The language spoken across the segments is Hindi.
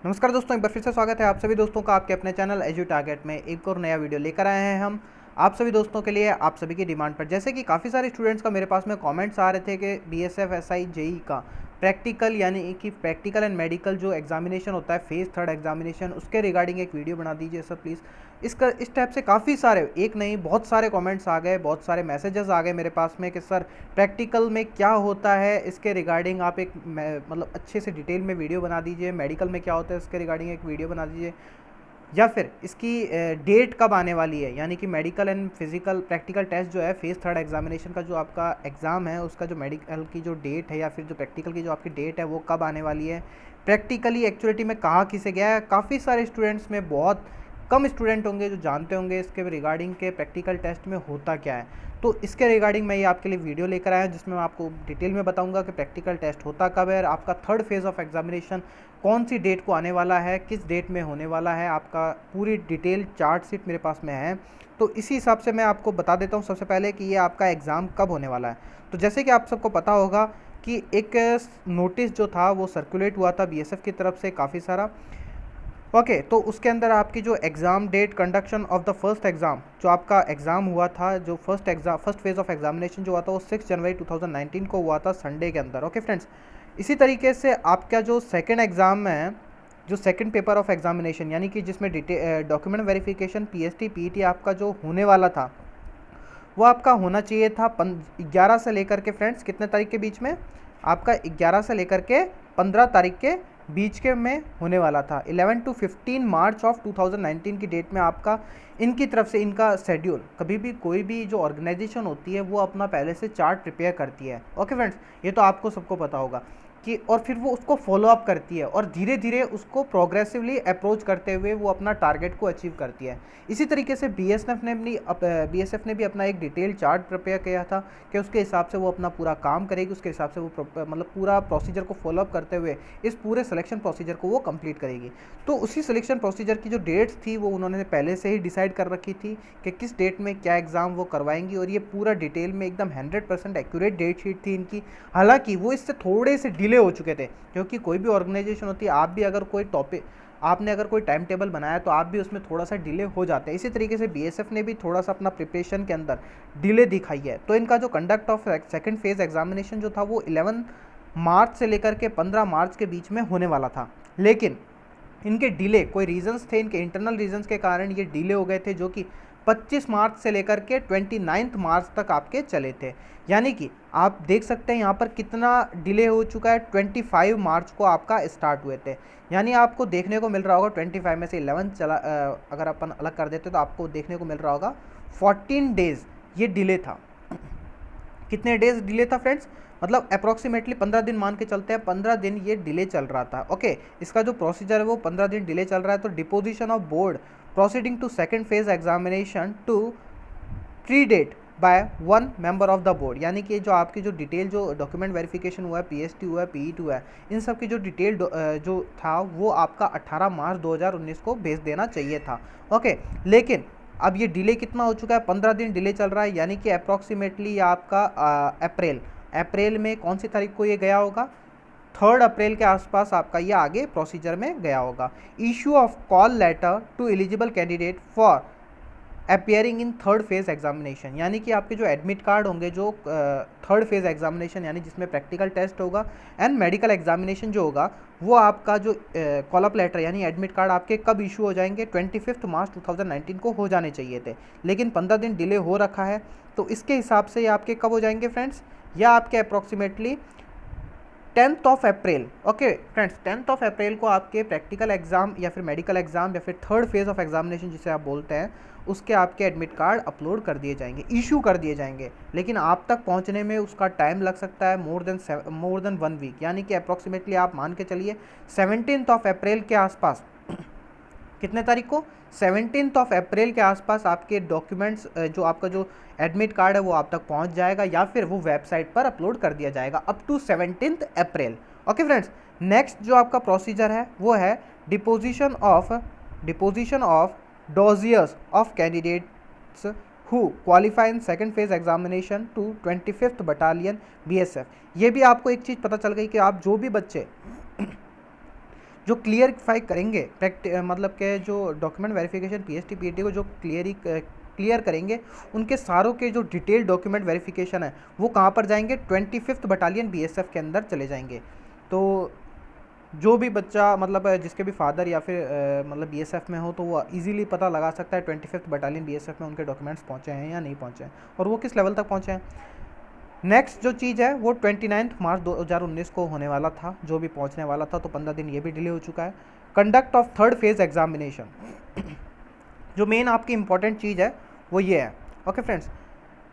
नमस्कार दोस्तों, एक बार फिर से स्वागत है आप सभी दोस्तों का आपके अपने चैनल एजू टारगेट में। एक और नया वीडियो लेकर आए हैं हम आप सभी दोस्तों के लिए, आप सभी की डिमांड पर। जैसे कि काफ़ी सारे स्टूडेंट्स का मेरे पास में कमेंट्स आ रहे थे कि बीएसएफ एसआई जेई का प्रैक्टिकल यानी कि प्रैक्टिकल एंड मेडिकल जो एग्जामिनेशन होता है फेज़ 3 एग्जामिनेशन, उसके रिगार्डिंग एक वीडियो बना दीजिए सर प्लीज़। इस टाइप से काफ़ी सारे, एक नहीं बहुत सारे कमेंट्स आ गए, बहुत सारे मैसेजेस आ गए मेरे पास में कि सर प्रैक्टिकल में क्या होता है इसके रिगार्डिंग आप एक मतलब अच्छे से डिटेल में वीडियो बना दीजिए, मेडिकल में क्या होता है इसके रिगार्डिंग एक वीडियो बना दीजिए, या फिर इसकी डेट कब आने वाली है, यानी कि medical and physical practical test जो है फेज़ 3 एग्जामिनेशन का जो आपका एग्ज़ाम है उसका जो मेडिकल की जो डेट है या फिर जो प्रैक्टिकल की जो आपकी डेट है वो कब आने वाली है, प्रैक्टिकली एक्चुअलिटी में कहाँ किसे गया है। काफ़ी सारे स्टूडेंट्स में बहुत कम स्टूडेंट होंगे जो जानते होंगे इसके रिगार्डिंग के प्रैक्टिकल टेस्ट में होता क्या है। तो इसके रिगार्डिंग मैं ये आपके लिए वीडियो लेकर आया हूँ जिसमें मैं आपको डिटेल में बताऊंगा कि प्रैक्टिकल टेस्ट होता कब है, आपका थर्ड फेज़ ऑफ एग्जामिनेशन कौन सी डेट को आने वाला है, किस डेट में होने वाला है, आपका पूरी डिटेल चार्ट शीट मेरे पास में है। तो इसी हिसाब से मैं आपको बता देता हूँ सबसे पहले कि ये आपका एग्ज़ाम कब होने वाला है। तो जैसे कि आप सबको पता होगा कि एक नोटिस जो था वो सर्कुलेट हुआ था बीएसएफ की तरफ से काफ़ी सारा। ओके, तो उसके अंदर आपकी जो exam date conduction of the first exam, जो आपका एग्ज़ाम हुआ था, जो फर्स्ट फेज़ ऑफ एग्जामिनेशन जो हुआ था वो 6 जनवरी 2019 को हुआ था संडे के अंदर। ओके फ्रेंड्स, इसी तरीके से आपका जो सेकंड एग्ज़ाम है, जो सेकंड पेपर ऑफ एग्जामिनेशन यानी कि जिसमें डॉक्यूमेंट वेरिफिकेशन पीएसटी पीईटी आपका जो होने वाला था वो आपका होना चाहिए था 11 से लेकर के फ्रेंड्स कितने तारीख के बीच में, आपका 11 से लेकर के 15 तारीख के बीच के में होने वाला था। 11 टू 15 मार्च ऑफ 2019 की डेट में आपका इनकी तरफ से इनका शेड्यूल, कभी भी कोई भी जो ऑर्गेनाइजेशन होती है वो अपना पहले से चार्ट प्रिपेयर करती है। ओके फ्रेंड्स, ये तो आपको सबको पता होगा कि, और फिर वो उसको फॉलो अप करती है और धीरे धीरे उसको प्रोग्रेसिवली अप्रोच करते हुए वो अपना टारगेट को अचीव करती है। इसी तरीके से बीएसएफ ने भी अपना एक डिटेल चार्ट प्रिपेयर किया था कि उसके हिसाब से वो अपना पूरा काम करेगी, उसके हिसाब से वो मतलब पूरा प्रोसीजर को फॉलो अप करते हुए इस पूरे सिलेक्शन प्रोसीजर को वो कंप्लीट करेगी। तो उसी सिलेक्शन प्रोसीजर की जो डेट्स थी वो उन्होंने पहले से ही डिसाइड कर रखी थी कि किस डेट में क्या एग्ज़ाम वो करवाएंगी, और ये पूरा डिटेल में एकदम 100% एक्यूरेट डेट शीट थी इनकी। हालांकि वो इससे थोड़े से डिले हो चुके थे, क्योंकि कोई भी ऑर्गेनाइजेशन होती है, आप भी अगर कोई टॉपिक आपने अगर कोई टाइम टेबल बनाया तो आप भी उसमें थोड़ा सा डिले हो जाते हैं। इसी तरीके से बीएसएफ ने भी थोड़ा सा अपना प्रिपरेशन के अंदर डिले दिखाई है। तो इनका जो conduct of second phase examination जो था वो 11 मार्च से लेकर के 15 मार्च के बीच में होने वाला था, लेकिन इनके डिले कोई रीजंस थे, इनके इंटरनल रीजंस के कारण ये डिले हो गए थे, जो कि 25 मार्च से लेकर के 29 मार्च तक आपके चले थे। यानी कि आप देख सकते हैं यहाँ पर कितना डिले हो चुका है। 25 मार्च को आपका स्टार्ट हुए थे, यानी आपको देखने को मिल रहा होगा 25 में से 11 चला, अगर अपन अलग कर देते तो आपको देखने को मिल रहा होगा 14 डेज़ ये डिले था। कितने डेज डिले था फ्रेंड्स, मतलब अप्रॉक्सीमेटली 15 दिन मान के चलते हैं, 15 दिन ये डिले चल रहा था। ओके, इसका जो प्रोसीजर है वो 15 दिन डिले चल रहा है। तो deposition of board proceeding to second phase examination to predate by one member of the board, यानी कि जो आपकी जो डिटेल जो डॉक्यूमेंट वेरिफिकेशन हुआ है, पीएसटी हुआ है, पीईटी हुआ है, इन सब की जो डिटेल जो था वो आपका 18 मार्च 2019 को भेज देना चाहिए था। ओके, लेकिन अब ये डिले कितना हो चुका है, 15 दिन डिले चल रहा है, यानी कि अप्रॉक्सीमेटली आपका अप्रैल में कौन सी तारीख को ये गया होगा, 3 अप्रैल के आसपास आपका ये आगे प्रोसीजर में गया होगा। Issue of call letter to eligible candidate for appearing in third phase examination, यानी कि आपके जो एडमिट कार्ड होंगे जो थर्ड फेज एग्जामिनेशन यानी जिसमें प्रैक्टिकल टेस्ट होगा एंड मेडिकल एग्जामिनेशन जो होगा, वो आपका जो कॉल अप लेटर यानी एडमिट कार्ड आपके कब इशू हो जाएंगे, 25 मार्च 2019 को हो जाने चाहिए थे, लेकिन 15 दिन डिले हो रखा है। तो इसके हिसाब से ये आपके कब हो जाएंगे फ्रेंड्स, या आपके approximately 10th of April. Okay friends, 10th of April को आपके प्रैक्टिकल एग्जाम या फिर मेडिकल एग्जाम या फिर थर्ड फेज ऑफ एग्जामिनेशन जिसे आप बोलते हैं, उसके आपके एडमिट कार्ड अपलोड कर दिए जाएंगे, इशू कर दिए जाएंगे, लेकिन आप तक पहुंचने में उसका टाइम लग सकता है मोर देन 1 वीक, यानी कि अप्रॉक्सीमेटली आप मान के चलिए 17th ऑफ अप्रैल के आसपास, कितने तारीख को, 17th ऑफ अप्रैल के आसपास आपके डॉक्यूमेंट्स जो आपका जो एडमिट कार्ड है वो आप तक पहुंच जाएगा, या फिर वो वेबसाइट पर अपलोड कर दिया जाएगा up to 17th April. Okay friends, next जो आपका प्रोसीजर है वो है deposition of dossiers of candidates who qualify in second phase examination to 25th battalion BSF. ये भी आपको एक चीज़ पता चल गई कि आप जो भी बच्चे जो क्लियरफाई करेंगे मतलब के जो डॉक्यूमेंट वेरिफिकेशन पीएसटी पीएटी को जो क्लियर करेंगे, उनके सारों के जो डिटेल डॉक्यूमेंट वेरिफिकेशन है वो कहाँ पर जाएंगे, 25th बटालियन बीएसएफ के अंदर चले जाएंगे। तो जो भी बच्चा मतलब जिसके भी फादर या फिर मतलब बीएसएफ में हो तो वो इजीली पता लगा सकता है 25th बटालियन बीएसएफ में उनके डॉक्यूमेंट्स पहुँचे हैं या नहीं पहुँचे हैं और वो किस लेवल तक पहुँचे हैं। नेक्स्ट जो चीज़ है वो 29 मार्च 2019 को होने वाला था, जो भी पहुंचने वाला था, तो 15 दिन ये भी डिले हो चुका है। Conduct of third phase examination, जो मेन आपकी इंपॉर्टेंट चीज़ है वो ये है। Okay friends,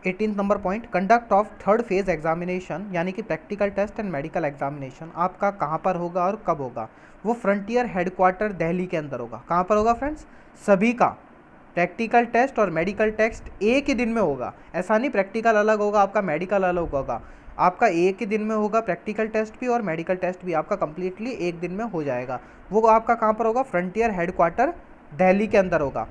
18 number point, conduct of third phase examination यानी कि practical test and medical examination आपका कहाँ पर होगा और कब होगा। वो फ्रंटियर हेडक्वार्टर दिल्ली के अंदर होगा। कहाँ पर होगा फ्रेंड्स, सभी का प्रैक्टिकल टेस्ट और मेडिकल टेस्ट एक ही दिन में होगा। ऐसा नहीं प्रैक्टिकल अलग होगा आपका मेडिकल अलग होगा, आपका एक ही दिन में होगा प्रैक्टिकल टेस्ट भी और मेडिकल टेस्ट भी आपका कंप्लीटली एक दिन में हो जाएगा। वो आपका कहाँ पर होगा, फ्रंटियर हेडक्वार्टर दिल्ली के अंदर होगा।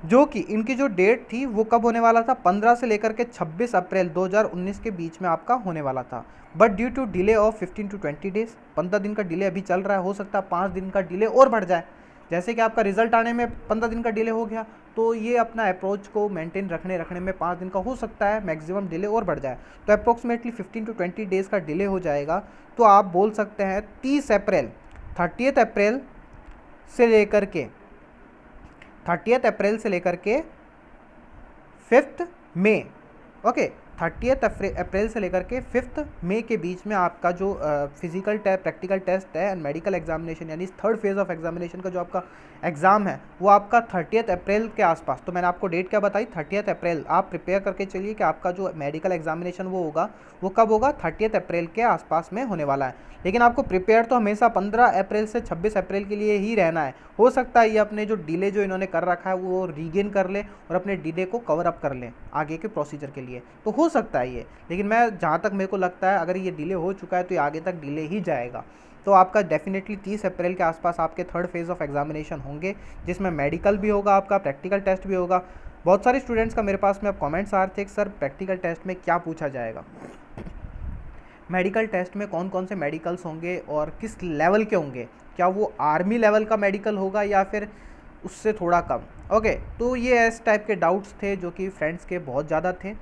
जो कि इनकी जो डेट थी वो कब होने वाला था, 15 से लेकर के 26 अप्रैल 2019 के बीच में आपका होने वाला था। But due to delay of 15 to 20 days, 15 दिन का डिले अभी चल रहा है, हो सकता है 5 दिन का डिले और बढ़ जाए। जैसे कि आपका रिजल्ट आने में 15 दिन का डिले हो गया, तो ये अपना अप्रोच को मेंटेन रखने में 5 दिन का हो सकता है मैक्सिमम डिले और बढ़ जाए, तो अप्रोक्सीमेटली 15 to 20 डेज़ का डिले हो जाएगा। तो आप बोल सकते हैं 30 अप्रैल 30 अप्रैल से लेकर के 30 अप्रैल से लेकर के 5 मई, ओके 30 अप्रैल से लेकर के 5 मई के बीच में आपका जो फिजिकल प्रैक्टिकल टेस्ट है एंड मेडिकल एग्जामिनेशन यानी थर्ड फेज ऑफ एग्जामिनेशन का जो आपका एग्ज़ाम है वो आपका 30 अप्रैल के आसपास। तो मैंने आपको डेट क्या बताई, 30 अप्रैल। आप प्रिपेयर करके चलिए कि आपका जो मेडिकल एग्जामिनेशन वो होगा वो कब होगा, 30 अप्रैल के आसपास में होने वाला है। लेकिन आपको प्रिपेयर तो हमेशा 15 अप्रैल से 26 अप्रैल के लिए ही रहना है। हो सकता है ये अपने जो डिले जो इन्होंने कर रखा है वो रीगेन कर ले और अपने डिले को कवर अप कर लें आगे के प्रोसीजर के लिए, तो हो सकता है ये। लेकिन मैं जहाँ तक मेरे को लगता है अगर ये डिले हो चुका है तो ये आगे तक डिले ही जाएगा। तो आपका डेफिनेटली 30 अप्रैल के आसपास आपके थर्ड फेज़ ऑफ एग्जामिनेशन होंगे, जिसमें मेडिकल भी होगा, आपका प्रैक्टिकल टेस्ट भी होगा। बहुत सारे स्टूडेंट्स का मेरे पास में अब कमेंट्स आ रहे थे कि सर प्रैक्टिकल टेस्ट में क्या पूछा जाएगा, मेडिकल टेस्ट में कौन कौन से मेडिकल्स होंगे और किस लेवल के होंगे, क्या वो आर्मी लेवल का मेडिकल होगा या फिर उससे थोड़ा कम। ओके, तो ये इस टाइप के डाउट्स थे जो कि फ्रेंड्स के बहुत ज़्यादा थे।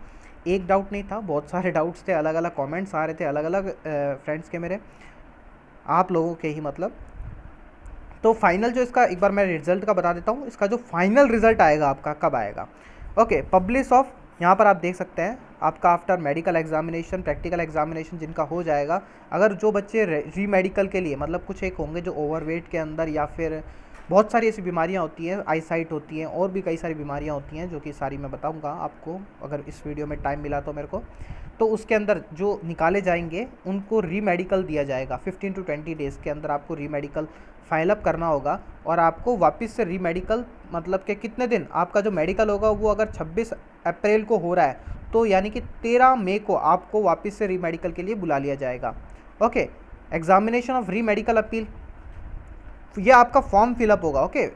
एक डाउट नहीं था, बहुत सारे डाउट्स थे, अलग अलग कमेंट्स आ रहे थे अलग अलग फ्रेंड्स के, मेरे आप लोगों के ही मतलब। तो फाइनल जो इसका एक बार मैं रिजल्ट का बता देता हूँ, इसका जो फाइनल रिजल्ट आएगा आपका कब आएगा। ओके, पब्लिश ऑफ, यहाँ पर आप देख सकते हैं आपका after medical examination practical examination जिनका हो जाएगा, अगर जो बच्चे री मेडिकल के लिए मतलब कुछ एक होंगे जो ओवरवेट के अंदर या फिर बहुत सारी ऐसी बीमारियाँ होती हैं, आईसाइट होती हैं और भी कई सारी बीमारियाँ होती हैं जो कि सारी मैं बताऊंगा आपको अगर इस वीडियो में टाइम मिला तो मेरे को। तो उसके अंदर जो निकाले जाएंगे उनको री मेडिकल दिया जाएगा। 15 to 20 डेज़ के अंदर आपको री मेडिकल फाइलअप करना होगा और आपको वापस से री मेडिकल मतलब कि कितने दिन आपका जो मेडिकल होगा वो अगर 26 अप्रैल को हो रहा है तो यानी कि 13 मई को आपको वापस से री मेडिकल के लिए बुला लिया जाएगा। ओके, एग्जामिनेशन ऑफ री मेडिकल अपील, ये आपका फॉर्म फिलअप होगा। ओके,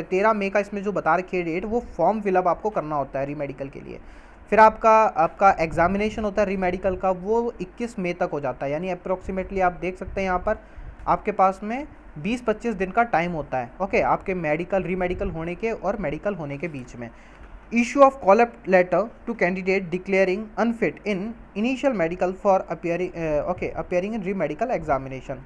13 मई का इसमें जो बता रखी है डेट, वो फॉर्म फिलअप आपको करना होता है री मेडिकल के लिए। फिर आपका एग्जामिनेशन होता है री मेडिकल का, वो 21 मई तक हो जाता है, यानी अप्रोक्सीमेटली आप देख सकते हैं यहाँ पर आपके पास में 20-25 दिन का टाइम होता है। ओके, आपके मेडिकल री मेडिकल होने के और मेडिकल होने के बीच में। Issue of call up letter to candidate declaring unfit in initial medical for appearing in re medical examination.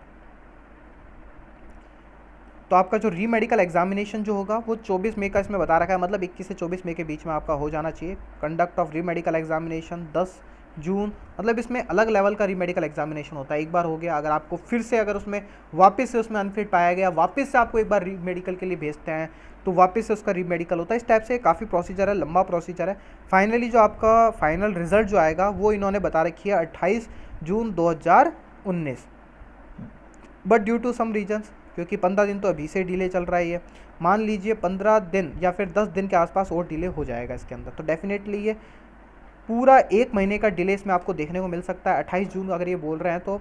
तो आपका जो री मेडिकल एग्जामिनेशन जो होगा वो 24 मई का इसमें बता रखा है, मतलब 21 से 24 मई के बीच में आपका हो जाना चाहिए। कंडक्ट ऑफ री मेडिकल एग्जामिनेशन 10 जून, मतलब इसमें अलग लेवल का री मेडिकल एग्जामिनेशन होता है। एक बार हो गया, अगर आपको फिर से अगर उसमें वापस से उसमें अनफिट पाया गया, वापस से आपको एक बार री मेडिकल के लिए भेजते हैं तो वापस से उसका री मेडिकल होता है। इस टाइप से काफ़ी प्रोसीजर है, लंबा प्रोसीजर है। फाइनली जो आपका फाइनल रिजल्ट जो आएगा वो इन्होंने बता रखी है 28 जून 2019। But due to some reasons, क्योंकि 15 दिन तो अभी से डिले चल रहा है, ये मान लीजिए 15 दिन या फिर 10 दिन के आसपास और डिले हो जाएगा इसके अंदर, तो डेफिनेटली ये पूरा 1 महीने का डिले इसमें आपको देखने को मिल सकता है। 28 जून अगर ये बोल रहे हैं तो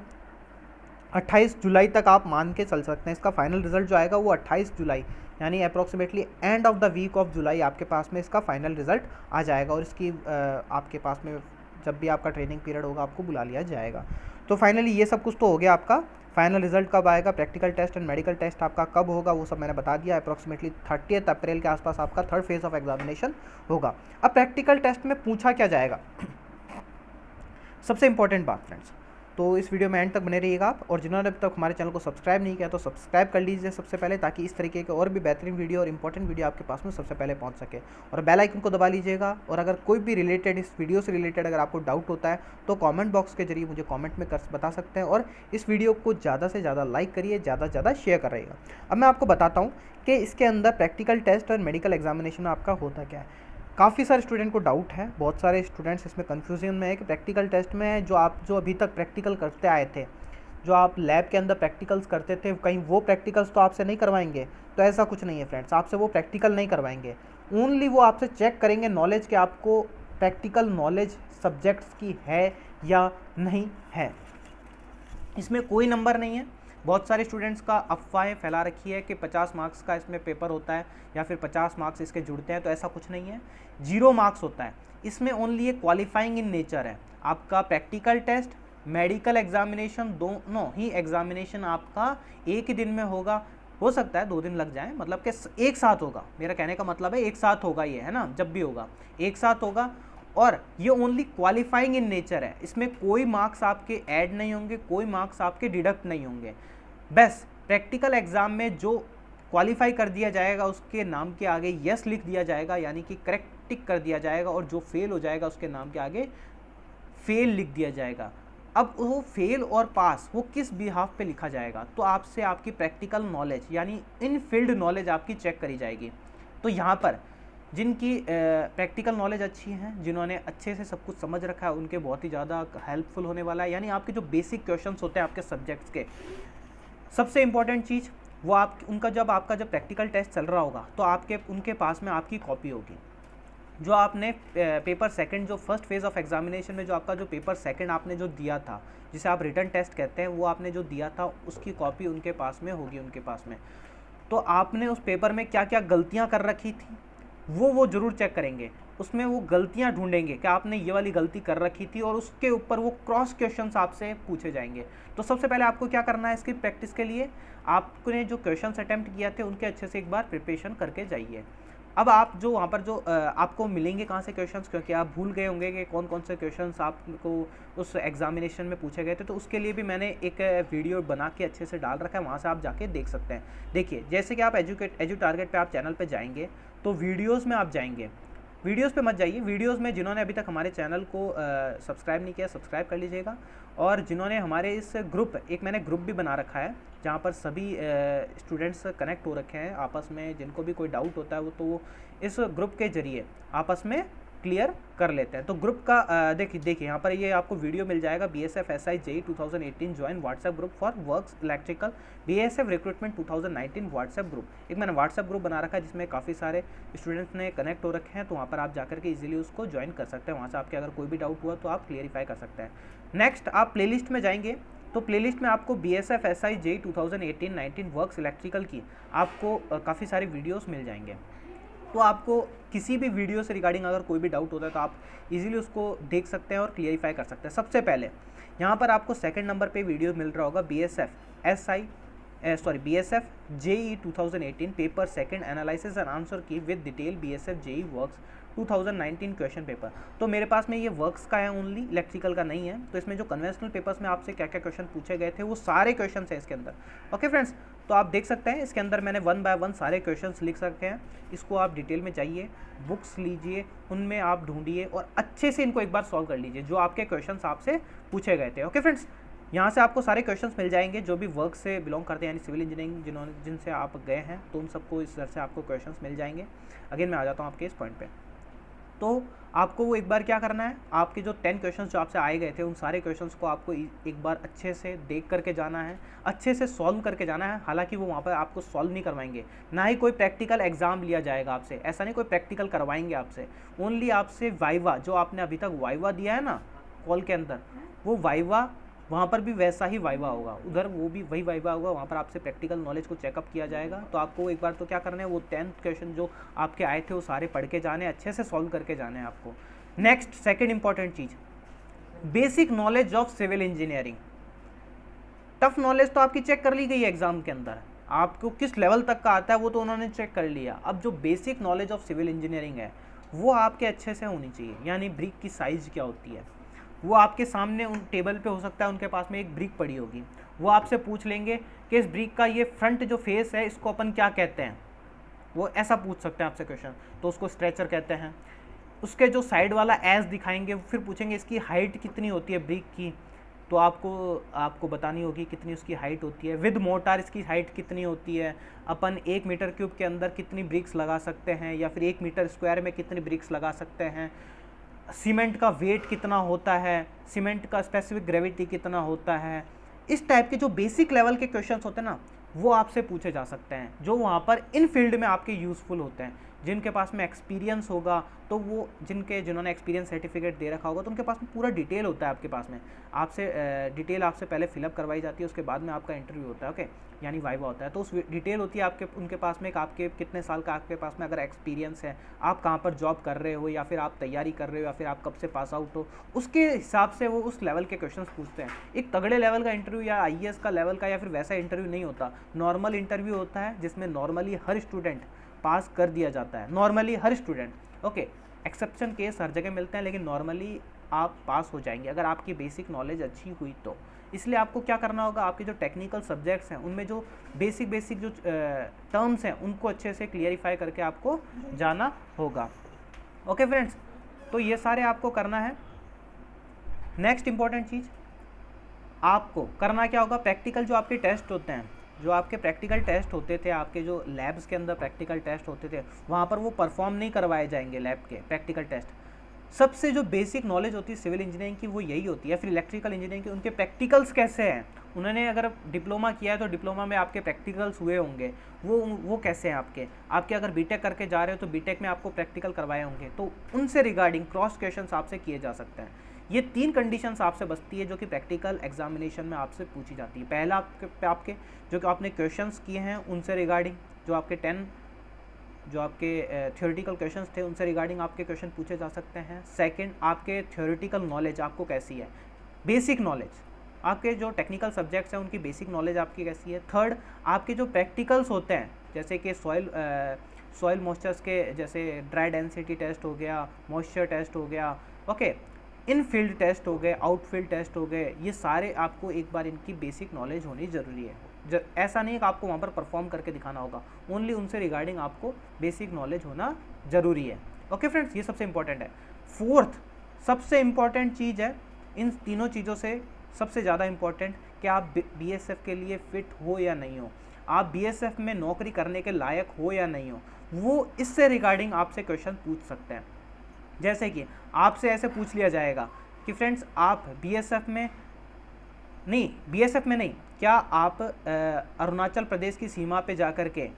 28 जुलाई तक आप मान के चल सकते हैं। इसका फाइनल रिजल्ट जो आएगा वो 28 जुलाई यानी approximately end of the week of जुलाई आपके पास में इसका फाइनल रिजल्ट आ जाएगा और इसकी आपके पास में जब भी आपका ट्रेनिंग पीरियड होगा आपको बुला लिया जाएगा। तो फाइनली ये सब कुछ तो हो गया आपका फाइनल रिजल्ट कब आएगा, practical test and medical test आपका कब होगा, वो सब मैंने बता दिया। अप्रॉक्सीमेटली 30 अप्रैल के आसपास आपका थर्ड फेज ऑफ एग्जामिनेशन होगा। अब प्रैक्टिकल टेस्ट में पूछा क्या जाएगा, सबसे इंपॉर्टेंट बात फ्रेंड्स, तो इस वीडियो में एंड तक बने रहिएगा आप। और जिन्होंने अभी तक हमारे चैनल को सब्सक्राइब नहीं किया तो सब्सक्राइब कर लीजिए सबसे पहले, ताकि इस तरीके के और भी बेहतरीन वीडियो और इंपॉर्टेंट वीडियो आपके पास में सबसे पहले पहुंच सके। और बेल आइकन को दबा लीजिएगा। और अगर कोई भी रिलेटेड इस वीडियो से रिलेटेड अगर आपको डाउट होता है तो कॉमेंट बॉक्स के जरिए मुझे कॉमेंट में बता सकते हैं। और इस वीडियो को ज़्यादा से ज़्यादा लाइक करिए, ज़्यादा से ज़्यादा शेयर कर रहिएगा। अब मैं आपको बताता हूँ कि इसके अंदर प्रैक्टिकल टेस्ट और मेडिकल एग्जामिनेशन में आपका होता क्या है। काफ़ी सारे स्टूडेंट को डाउट है, बहुत सारे स्टूडेंट्स इसमें कन्फ्यूजन में है कि प्रैक्टिकल टेस्ट में जो अभी तक प्रैक्टिकल करते आए थे, जो आप लैब के अंदर प्रैक्टिकल्स करते थे, कहीं वो प्रैक्टिकल्स तो आपसे नहीं करवाएंगे। तो ऐसा कुछ नहीं है फ्रेंड्स, आपसे वो प्रैक्टिकल नहीं करवाएंगे। ओनली वो आपसे चेक करेंगे नॉलेज कि आपको प्रैक्टिकल नॉलेज सब्जेक्ट्स की है या नहीं है। इसमें कोई नंबर नहीं है। बहुत सारे स्टूडेंट्स का अफवाहें फैला रखी है कि 50 मार्क्स का इसमें पेपर होता है या फिर 50 मार्क्स इसके जुड़ते हैं, तो ऐसा कुछ नहीं है। 0 मार्क्स होता है इसमें। ओनली एक क्वालिफाइंग इन नेचर है। आपका प्रैक्टिकल टेस्ट, मेडिकल एग्जामिनेशन, दोनों ही एग्जामिनेशन आपका एक ही दिन में होगा। हो सकता है 2 दिन लग जाए, मतलब कि एक साथ होगा। मेरा कहने का मतलब है एक साथ होगा, ये है ना, जब भी होगा एक साथ होगा। और ये ओनली क्वालिफाइंग इन नेचर है। इसमें कोई मार्क्स आपके ऐड नहीं होंगे, कोई मार्क्स आपके डिडक्ट नहीं होंगे। बस प्रैक्टिकल एग्जाम में जो क्वालिफाई कर दिया जाएगा उसके नाम के आगे यस लिख दिया जाएगा, यानी कि करेक्ट टिक कर दिया जाएगा। और जो फेल हो जाएगा उसके नाम के आगे फेल लिख दिया जाएगा। अब वो फेल और पास वो किस बिहाफ पे लिखा जाएगा, तो आपसे आपकी प्रैक्टिकल नॉलेज यानी इन फील्ड नॉलेज आपकी चेक करी जाएगी। तो यहाँ पर जिनकी प्रैक्टिकल नॉलेज अच्छी है, जिन्होंने अच्छे से सब कुछ समझ रखा है, उनके बहुत ही ज़्यादा हेल्पफुल होने वाला है। यानी आपके जो बेसिक क्वेश्चंस होते हैं आपके सब्जेक्ट्स के, सबसे इम्पॉर्टेंट चीज़ वो आपका जब प्रैक्टिकल टेस्ट चल रहा होगा तो उनके पास में आपकी कॉपी होगी। जो आपने पेपर सेकंड, जो फर्स्ट फेज़ ऑफ एग्जामिनेशन में जो आपका जो पेपर सेकंड आपने जो दिया था, जिसे आप रिटन टेस्ट कहते हैं, वो आपने जो दिया था उसकी कॉपी उनके पास में होगी, उनके पास में। तो आपने उस पेपर में क्या क्या गलतियां कर रखी थी वो ज़रूर चेक करेंगे। उसमें वो गलतियां ढूंढेंगे कि आपने ये वाली गलती कर रखी थी, और उसके ऊपर वो क्रॉस क्वेश्चंस आपसे पूछे जाएंगे। तो सबसे पहले आपको क्या करना है इसकी प्रैक्टिस के लिए, आपने जो क्वेश्चंस अटैम्प्ट किया थे उनके अच्छे से एक बार प्रिपरेशन करके जाइए। अब आप जो वहाँ पर जो आपको मिलेंगे कहाँ से क्वेश्चंस, क्योंकि आप भूल गए होंगे कि कौन कौन से क्वेश्चंस आपको उस एग्जामिनेशन में पूछे गए थे, तो उसके लिए भी मैंने एक वीडियो बना के अच्छे से डाल रखा है, वहाँ से आप जाके देख सकते हैं। देखिए, जैसे कि आप एजू टारगेट पे आप चैनल पे जाएंगे तो वीडियोज़ में आप जाएंगे। वीडियोज़ पे मत जाइए, वीडियोज़ में जिन्होंने अभी तक हमारे चैनल को सब्सक्राइब नहीं किया, सब्सक्राइब कर लीजिएगा। और जिन्होंने हमारे इस एक मैंने ग्रुप भी बना रखा है जहाँ पर सभी स्टूडेंट्स कनेक्ट हो रखे हैं आपस में। जिनको भी कोई डाउट होता है वो तो इस ग्रुप के जरिए आपस में क्लियर कर लेते हैं। तो ग्रुप का देखिए यहाँ पर ये आपको वीडियो मिल जाएगा, BSF SI JEE 2018 join WhatsApp group for works electrical BSF recruitment 2019 WhatsApp group. एक मैंने व्हाट्सएप ग्रुप बना रखा है जिसमें काफ़ी सारे स्टूडेंट्स ने कनेक्ट हो रखे हैं, तो वहाँ पर आप जाकर के इजीली उसको ज्वाइन कर सकते हैं। वहाँ से आपके अगर कोई भी डाउट हुआ तो आप क्लियरिफाई कर सकते हैं। नेक्स्ट आप प्लेलिस्ट में जाएंगे तो प्लेलिस्ट में आपको BSF SI JEE 2018-19 works electrical की आपको काफ़ी सारे वीडियोस मिल जाएंगे। तो आपको किसी भी वीडियो से रिगार्डिंग अगर कोई भी डाउट होता है तो आप इजीली उसको देख सकते हैं और क्लियरिफाई कर सकते हैं। सबसे पहले यहाँ पर आपको सेकंड नंबर पे वीडियो मिल रहा होगा BSF JEE 2018 paper second analysis and answer key with detail BSF JEE works 2019 question paper. तो मेरे पास में ये वर्क्स का है, ओनली इलेक्ट्रिकल का नहीं है। तो इसमें जो कन्वेंशनल पेपर्स में आपसे क्या क्या क्वेश्चन पूछे गए थे वो सारे क्वेश्चन हैं इसके अंदर। ओके फ्रेंड्स, तो आप देख सकते हैं इसके अंदर मैंने 1 बाय 1 सारे क्वेश्चंस लिख सकते हैं। इसको आप डिटेल में जाइए, बुक्स लीजिए, उनमें आप ढूंढिए और अच्छे से इनको एक बार सॉल्व कर लीजिए जो आपके क्वेश्चंस आपसे पूछे गए थे। ओके फ्रेंड्स, यहाँ से आपको सारे क्वेश्चंस मिल जाएंगे जो भी वर्क से बिलोंग करते हैं, यानी सिविल इंजीनियरिंग जिनसे आप गए हैं, तो उन सबको इस तरह से आपको क्वेश्चंस मिल जाएंगे। अगेन मैं आ जाता हूँ आपके इस पॉइंट पे। तो आपको वो एक बार क्या करना है, आपके जो 10 क्वेश्चंस जो आपसे आए गए थे उन सारे क्वेश्चंस को आपको एक बार अच्छे से देख करके जाना है, अच्छे से सॉल्व करके जाना है। हालांकि वो वहाँ पर आपको सॉल्व नहीं करवाएंगे, ना ही कोई प्रैक्टिकल एग्जाम लिया जाएगा आपसे, ऐसा नहीं कोई प्रैक्टिकल करवाएंगे आपसे। ओनली आपसे वाइवा, जो आपने अभी तक वाइवा दिया है ना कॉल के अंदर, वो वाइवा वहाँ पर भी वैसा ही वाइवा होगा, उधर वो भी वही वाइवा होगा। वहाँ पर आपसे प्रैक्टिकल नॉलेज को चेकअप किया जाएगा। तो आपको एक बार तो क्या करना है, वो 10 क्वेश्चन जो आपके आए थे वो सारे पढ़ के जाने, अच्छे से सॉल्व करके जाने हैं आपको। नेक्स्ट सेकंड इंपॉर्टेंट चीज़, basic knowledge of civil engineering. Tough knowledge तो आपकी चेक कर ली गई है एग्जाम के अंदर, आपको किस लेवल तक का आता है वो तो उन्होंने चेक कर लिया। अब जो basic knowledge of civil engineering है वो आपके अच्छे से होनी चाहिए, यानी ब्रिक की साइज़ क्या होती है वो आपके सामने उन टेबल पे हो सकता है उनके पास में एक ब्रिक पड़ी होगी, वो आपसे पूछ लेंगे कि इस ब्रिक का ये फ्रंट जो फेस है इसको अपन क्या कहते हैं, वो ऐसा पूछ सकते हैं आपसे क्वेश्चन, तो उसको स्ट्रेचर कहते हैं। उसके जो साइड वाला एज दिखाएंगे फिर पूछेंगे इसकी हाइट कितनी होती है ब्रिक की, तो आपको बतानी होगी कितनी उसकी हाइट होती है। विद मोटार इसकी हाइट कितनी होती है, अपन 1 मीटर क्यूब के अंदर कितनी ब्रिक्स लगा सकते हैं या फिर 1 मीटर स्क्वायर में कितनी ब्रिक्स लगा सकते हैं, सीमेंट का वेट कितना होता है, सीमेंट का स्पेसिफिक ग्रेविटी कितना होता है। इस टाइप के जो बेसिक लेवल के क्वेश्चंस होते हैं ना वो आपसे पूछे जा सकते हैं, जो वहाँ पर इन फील्ड में आपके यूज़फुल होते हैं। जिनके पास में एक्सपीरियंस होगा तो वो जिन्होंने एक्सपीरियंस सर्टिफिकेट दे रखा होगा तो उनके पास में पूरा डिटेल होता है आपके पास में, आपसे डिटेल आपसे पहले फिलअप करवाई जाती है, उसके बाद में आपका इंटरव्यू होता है, ओके, यानी वाइवा होता है। तो उस डिटेल होती है आपके उनके पास में, आपके कितने साल का आपके पास में अगर एक्सपीरियंस है, आप कहाँ पर जॉब कर रहे हो या फिर आप तैयारी कर रहे हो या फिर आप कब से पास आउट हो, उसके हिसाब से वो उस लेवल के क्वेश्चंस पूछते हैं। एक तगड़े लेवल का इंटरव्यू या IAS का लेवल का या फिर वैसा इंटरव्यू नहीं होता, नॉर्मल इंटरव्यू होता है जिसमें नॉर्मली हर स्टूडेंट पास कर दिया जाता है, नॉर्मली हर स्टूडेंट, ओके, एक्सेप्शन केस हर जगह मिलते हैं लेकिन नॉर्मली आप पास हो जाएंगे अगर आपकी बेसिक नॉलेज अच्छी हुई तो। इसलिए आपको क्या करना होगा, आपके जो टेक्निकल सब्जेक्ट्स हैं उनमें जो बेसिक जो टर्म्स हैं उनको अच्छे से क्लियरिफाई करके आपको जाना होगा। ओके फ्रेंड्स, तो ये सारे आपको करना है। नेक्स्ट इंपॉर्टेंट चीज़ आपको करना क्या होगा, प्रैक्टिकल जो आपके टेस्ट होते हैं, जो आपके प्रैक्टिकल टेस्ट होते थे, आपके जो लैब्स के अंदर प्रैक्टिकल टेस्ट होते थे वहाँ पर वो परफॉर्म नहीं करवाए जाएंगे लैब के प्रैक्टिकल टेस्ट। सबसे जो बेसिक नॉलेज होती है सिविल इंजीनियरिंग की वो यही होती है, फिर इलेक्ट्रिकल इंजीनियरिंग की उनके प्रैक्टिकल्स कैसे हैं, उन्होंने अगर डिप्लोमा किया है तो डिप्लोमा में आपके प्रैक्टिकल्स हुए होंगे, वो कैसे हैं आपके अगर बीटेक करके जा रहे हो तो बीटेक में आपको प्रैक्टिकल करवाए होंगे, तो उनसे रिगार्डिंग क्रॉस क्वेश्चंस आपसे किए जा सकते हैं। ये 3 कंडीशंस आपसे बचती है जो कि प्रैक्टिकल एग्जामिनेशन में आपसे पूछी जाती है। पहला आपके जो कि आपने क्वेश्चंस किए हैं उनसे रिगार्डिंग, जो आपके 10 जो आपके थ्योरेटिकल क्वेश्चंस थे उनसे रिगार्डिंग आपके क्वेश्चन पूछे जा सकते हैं। सेकंड, आपके थ्योरेटिकल नॉलेज आपको कैसी है, बेसिक नॉलेज, आपके जो टेक्निकल सब्जेक्ट्स हैं उनकी बेसिक नॉलेज आपकी कैसी है। थर्ड, आपके जो प्रैक्टिकल्स होते हैं जैसे कि सॉइल मॉइस्चर्स के, जैसे ड्राई डेंसिटी टेस्ट हो गया, मॉइस्चर टेस्ट हो गया, ओके, इन फील्ड टेस्ट हो गए, आउट फील्ड टेस्ट हो गए, ये सारे आपको एक बार इनकी बेसिक नॉलेज होनी ज़रूरी है। ऐसा नहीं कि आपको वहाँ पर परफॉर्म करके दिखाना होगा, ओनली उनसे रिगार्डिंग आपको बेसिक नॉलेज होना ज़रूरी है। ओके फ्रेंड्स, ये सबसे इंपॉर्टेंट है। फोर्थ सबसे इम्पॉर्टेंट चीज़ है, इन तीनों चीज़ों से सबसे ज़्यादा इम्पॉर्टेंट कि आप BSF के लिए फ़िट हो या नहीं हो, आप BSF में नौकरी करने के लायक हो या नहीं हो, वो इससे रिगार्डिंग आपसे क्वेश्चन पूछ सकते हैं। जैसे कि आपसे ऐसे पूछ लिया जाएगा कि फ्रेंड्स आप BSF में नहीं, क्या आप अरुणाचल प्रदेश की सीमा पे जाकर के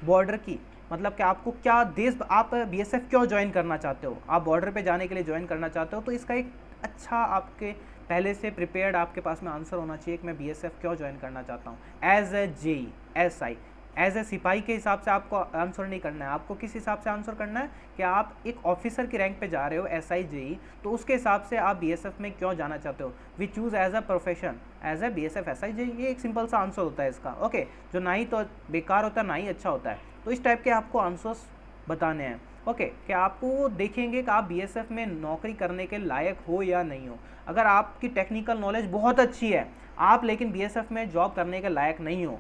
बॉर्डर की, मतलब कि आपको क्या देश, आप BSF क्यों ज्वाइन करना चाहते हो, आप बॉर्डर पे जाने के लिए ज्वाइन करना चाहते हो, तो इसका एक अच्छा आपके पहले से प्रिपेयर्ड आपके पास में आंसर होना चाहिए कि मैं BSF क्यों ज्वाइन करना चाहता हूँ। As a JEE SI as a सिपाही के हिसाब से आपको आंसर नहीं करना है, आपको किस हिसाब से आंसर करना है कि आप एक ऑफिसर की रैंक पे जा रहे हो SI JEE, तो उसके हिसाब से आप BSF में क्यों जाना चाहते हो, we choose as a profession as a BSF SI JEE, ये एक सिंपल सा आंसर होता है इसका। ओके, जो ना ही तो बेकार होता है ना ही अच्छा होता है, तो इस टाइप के आपको आंसर्स बताने हैं। ओके, कि आपको देखेंगे कि आप BSF में नौकरी करने के लायक हो या नहीं हो। अगर आपकी टेक्निकल नॉलेज बहुत अच्छी है आप लेकिन BSF में जॉब करने के लायक नहीं हो,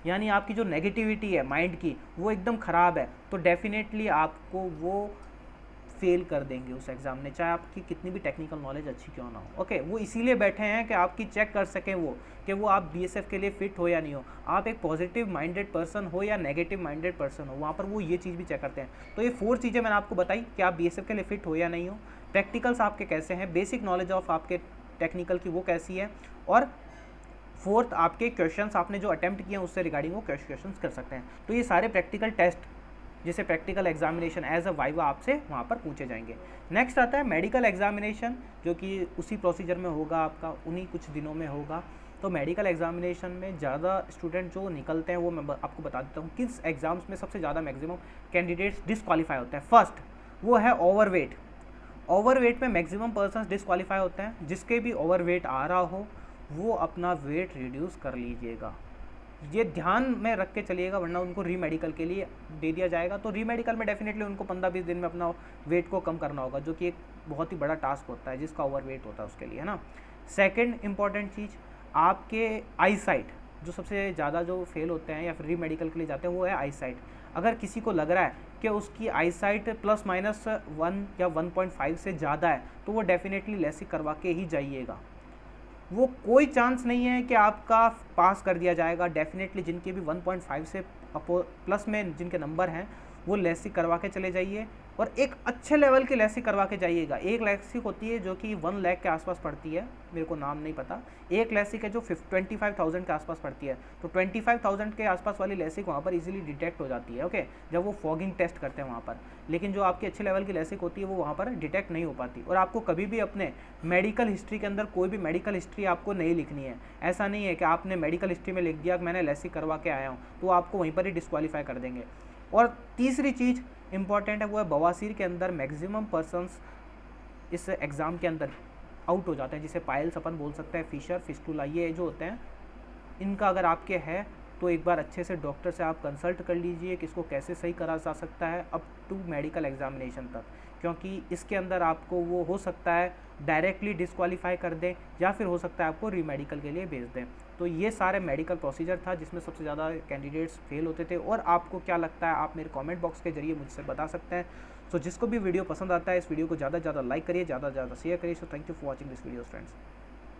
यानी आपकी जो नेगेटिविटी है माइंड की वो एकदम ख़राब है, तो डेफिनेटली आपको वो फेल कर देंगे उस एग्ज़ाम में, चाहे आपकी कितनी भी टेक्निकल नॉलेज अच्छी क्यों ना हो। ओके, वो इसीलिए बैठे हैं कि आपकी चेक कर सकें वो कि वो आप BSF के लिए फ़िट हो या नहीं हो, आप एक पॉजिटिव माइंडेड पर्सन हो या नेगेटिव माइंडेड पर्सन हो, वहाँ पर वो ये चीज़ भी चेक करते हैं। तो ये 4 चीज़ें मैंने आपको बताई कि आप BSF के लिए फ़िट हो या नहीं हो, प्रैक्टिकल्स आपके कैसे हैं, बेसिक नॉलेज ऑफ आपके टेक्निकल की वो कैसी है, और फोर्थ आपके क्वेश्चंस आपने जो अटेम्प्ट किए हैं उससे रिगार्डिंग वो क्वेश्चंस कर सकते हैं। तो ये सारे प्रैक्टिकल टेस्ट जिसे practical examination as a viva आपसे वहाँ पर पूछे जाएंगे। नेक्स्ट आता है मेडिकल एग्जामिनेशन, जो कि उसी प्रोसीजर में होगा आपका, उन्हीं कुछ दिनों में होगा। तो मेडिकल एग्जामिनेशन में ज़्यादा स्टूडेंट जो निकलते हैं वो मैं आपको बता देता हूँ किस एग्ज़ाम्स में सबसे ज़्यादा मैक्सिमम कैंडिडेट्स डिसक्वालीफाई होते हैं। फर्स्ट वो है ओवरवेट में मैक्सिमम पर्सन्स डिसक्वालीफाई होते हैं, जिसके भी ओवरवेट आ रहा हो वो अपना वेट रिड्यूस कर लीजिएगा। ये ध्यान में रख के चलिएगा, वरना उनको री मेडिकल के लिए दे दिया जाएगा। तो री मेडिकल में डेफिनेटली उनको 15-20 दिन में अपना वेट को कम करना होगा, जो कि एक बहुत ही बड़ा टास्क होता है जिसका ओवर वेट होता है उसके लिए, है ना। सेकेंड इंपॉर्टेंट चीज़, आपके आई साइट, जो सबसे ज़्यादा जो फेल होते हैं या फिर री मेडिकल के लिए जाते हैं वो है आई साइट। अगर किसी को लग रहा है कि उसकी आई साइट ±1 या 1.5 से ज़्यादा है, तो वो डेफिनेटली लेसिक करवा के ही जाइएगा। वो कोई चांस नहीं है कि आपका पास कर दिया जाएगा। डेफिनेटली जिनके भी 1.5 से प्लस में जिनके नंबर हैं वो लेसिक करवा के चले जाइए, और एक अच्छे लेवल की लेसिक करवा के जाइएगा। एक लेसिक होती है जो कि 1 लाख के आसपास पड़ती है, मेरे को नाम नहीं पता। एक लेसिक है जो 25,000 के आसपास पड़ती है। तो 25,000 के आसपास वाली लेसिक वहाँ पर इजीली डिटेक्ट हो जाती है, ओके, जब वो फॉगिंग टेस्ट करते हैं वहाँ पर। लेकिन जो आपकी अच्छे लेवल की लेसिक होती है वो वहाँ पर डिटेक्ट नहीं हो पाती। और आपको कभी भी अपने मेडिकल हिस्ट्री के अंदर कोई भी मेडिकल हिस्ट्री आपको नहीं लिखनी है। ऐसा नहीं है कि आपने मेडिकल हिस्ट्री में लिख दिया कि मैंने लेसिक करवा के आया हूँ, तो आपको वहीं पर ही डिस्क्वालीफाई कर देंगे। और तीसरी चीज़ इंपॉर्टेंट है, वो है बवासीर के अंदर मैक्सिमम पर्सन्स इस एग्ज़ाम के अंदर आउट हो जाते हैं, जिसे पाइल्स अपन बोल सकते हैं, फिशर, फिस्टुला, ये जो होते हैं, इनका अगर आपके है तो एक बार अच्छे से डॉक्टर से आप कंसल्ट कर लीजिए कि इसको कैसे सही करा जा सकता है अप टू मेडिकल एग्जामिनेशन तक। क्योंकि इसके अंदर आपको वो हो सकता है डायरेक्टली डिस्क्वालीफाई कर दें, या फिर हो सकता है आपको री मेडिकल के लिए भेज दें। तो ये सारे मेडिकल प्रोसीजर था जिसमें सबसे ज़्यादा कैंडिडेट्स फेल होते थे। और आपको क्या लगता है आप मेरे कमेंट बॉक्स के जरिए मुझसे बता सकते हैं। सो जिसको भी वीडियो पसंद आता है इस वीडियो को ज़्यादा से ज़्यादा लाइक करिए, ज़्यादा से ज़्यादा शेयर करिए। So thank you for watching this video friends.